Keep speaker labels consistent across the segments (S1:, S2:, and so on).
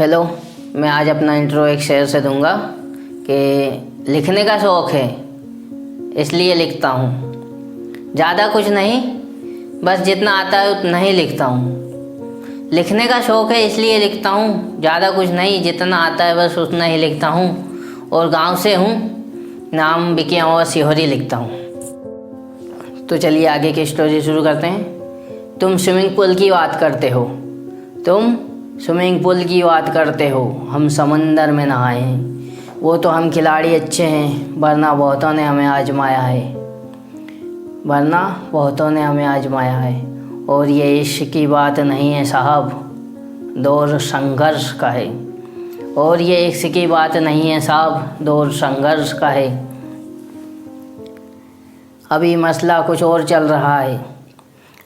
S1: Hello, मैं आज अपना इंट्रो एक शेर से दूंगा कि लिखने का शौक़ है इसलिए लिखता हूँ। ज़्यादा कुछ नहीं, बस जितना आता है उतना ही लिखता हूँ। लिखने का शौक़ है इसलिए लिखता हूँ। ज़्यादा कुछ नहीं, जितना आता है बस उतना ही लिखता हूँ। और गांव से हूँ, नाम बिकिया और सिहोरी लिखता हूँ। तो चलिए आगे की स्टोरी शुरू करते हैं। तुम स्विमिंग पूल की बात करते हो, तुम स्विमिंग पूल की बात करते हो। हम समंदर में नहाए हैं, वो तो हम खिलाड़ी अच्छे हैं, वरना बहुतों ने हमें आजमाया है, वरना बहुतों ने हमें आजमाया है। और ये इश्क की बात नहीं है साहब, दौर संघर्ष का है। और ये इश्क की बात नहीं है साहब, दौर संघर्ष का है। अभी मसला कुछ और चल रहा है,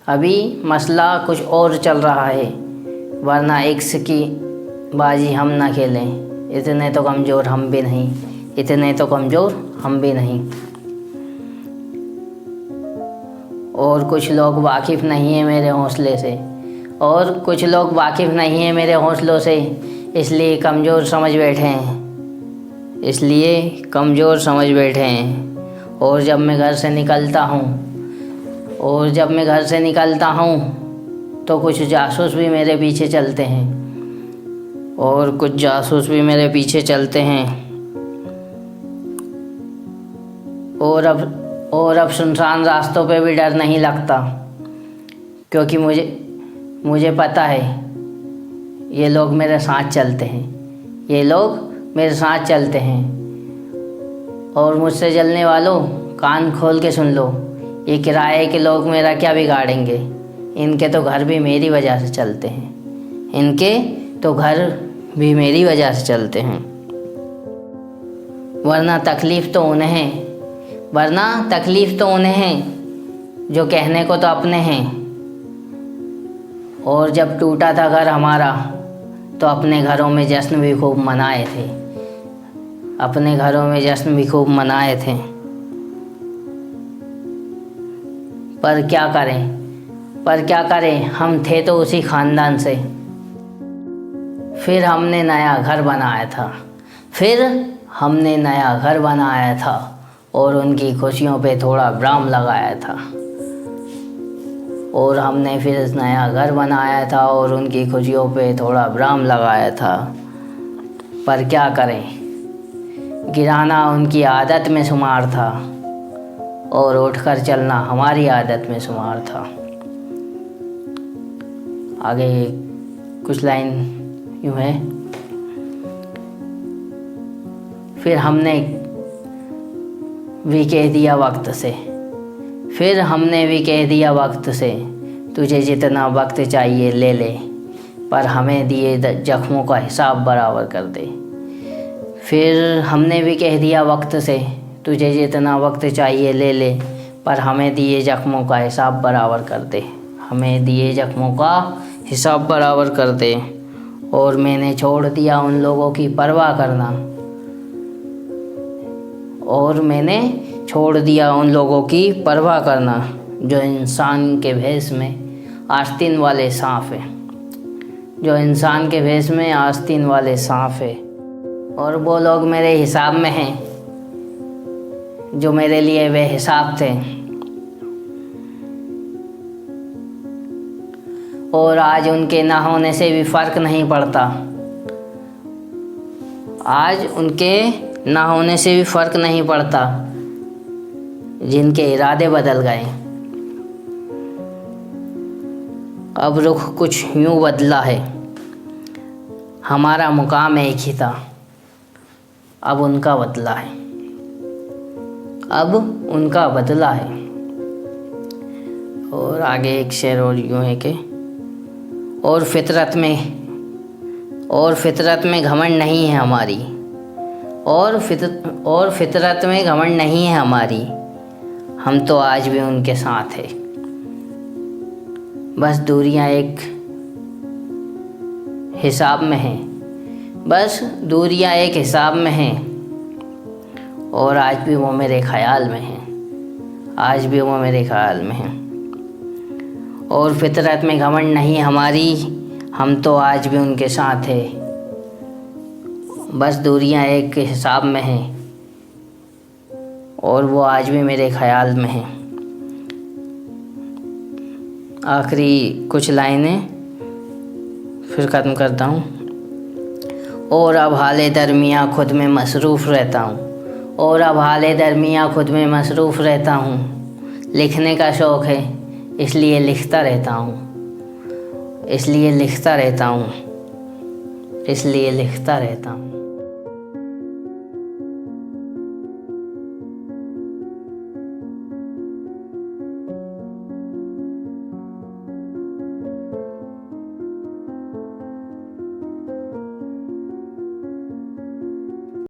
S1: अभी मसला कुछ और चल रहा है, वरना इश्क की बाजी हम ना खेलें। इतने तो कमज़ोर हम भी नहीं, इतने तो कमज़ोर हम भी नहीं। और कुछ लोग वाकिफ़ नहीं हैं मेरे हौसले से, और कुछ लोग वाकिफ़ नहीं हैं मेरे हौसलों से, इसलिए कमज़ोर समझ बैठे हैं, इसलिए कमज़ोर समझ बैठे हैं। और जब मैं घर से निकलता हूँ, और जब मैं घर से निकलता हूँ तो कुछ जासूस भी मेरे पीछे चलते हैं, और कुछ जासूस भी मेरे पीछे चलते हैं। और अब सुनसान रास्तों पे भी डर नहीं लगता, क्योंकि मुझे पता है ये लोग मेरे साथ चलते हैं, ये लोग मेरे साथ चलते हैं। और मुझसे जलने वालों, कान खोल के सुन लो, ये किराए के लोग मेरा क्या बिगाड़ेंगे। इनके तो घर भी मेरी वजह से चलते हैं, इनके तो घर भी मेरी वजह से चलते हैं। वरना तकलीफ़ तो उन्हें है, वरना तकलीफ़ तो उन्हें है जो कहने को तो अपने हैं। और जब टूटा था घर हमारा तो अपने घरों में जश्न भी खूब मनाए थे, अपने घरों में जश्न भी खूब मनाए थे। पर क्या करें, हम थे तो उसी ख़ानदान से। फिर हमने नया घर बनाया था, और उनकी खुशियों पे थोड़ा विराम लगाया था। और हमने फिर नया घर बनाया था, और उनकी खुशियों पे थोड़ा विराम लगाया था। पर क्या करें, गिराना उनकी आदत में शुमार था, और उठकर चलना हमारी आदत में शुमार था। आगे कुछ लाइन यूँ है। फिर हमने भी कह दिया वक्त से, तुझे जितना वक्त चाहिए ले ले, पर हमें दिए जख्मों का हिसाब बराबर कर दे। फिर हमने भी कह दिया वक्त से, तुझे जितना वक्त चाहिए ले ले, पर हमें दिए जख्मों का हिसाब बराबर कर दे, हमें दिए जख्मों का हिसाब बराबर कर दे। और मैंने छोड़ दिया उन लोगों की परवाह करना, और मैंने छोड़ दिया उन लोगों की परवाह करना, जो इंसान के भेष में आस्तीन वाले सांप है, जो इंसान के भेष में आस्तीन वाले सांप है। और वो लोग मेरे हिसाब में हैं, जो मेरे लिए वे हिसाब थे। और आज उनके ना होने से भी फ़र्क नहीं पड़ता, आज उनके ना होने से भी फ़र्क नहीं पड़ता, जिनके इरादे बदल गए। अब रुख कुछ यूँ बदला है, हमारा मुकाम एक ही था, अब उनका बदला है, अब उनका बदला है। और आगे एक शेर और यूँ है कि और फितरत में घमंड नहीं है हमारी, और फितरत में घमंड नहीं है हमारी, हम तो आज भी उनके साथ हैं। बस दूरियां एक हिसाब में हैं, बस दूरियां एक हिसाब में हैं, और आज भी वो मेरे ख्याल में हैं, आज भी वो मेरे ख्याल में हैं। और फितरत में घमंड नहीं हमारी, हम तो आज भी उनके साथ हैं, बस दूरियां एक के हिसाब में हैं और वो आज भी मेरे ख्याल में हैं। आखिरी कुछ लाइनें फिर ख़त्म करता हूँ। और अब हाले दरमियाँ खुद में मसरूफ़ रहता हूँ, और अब हाले दरमियाँ खुद में मसरूफ़ रहता हूँ। लिखने का शौक़ है इसलिए लिखता रहता हूँ, इसलिए लिखता रहता हूँ, इसलिए लिखता रहता हूँ।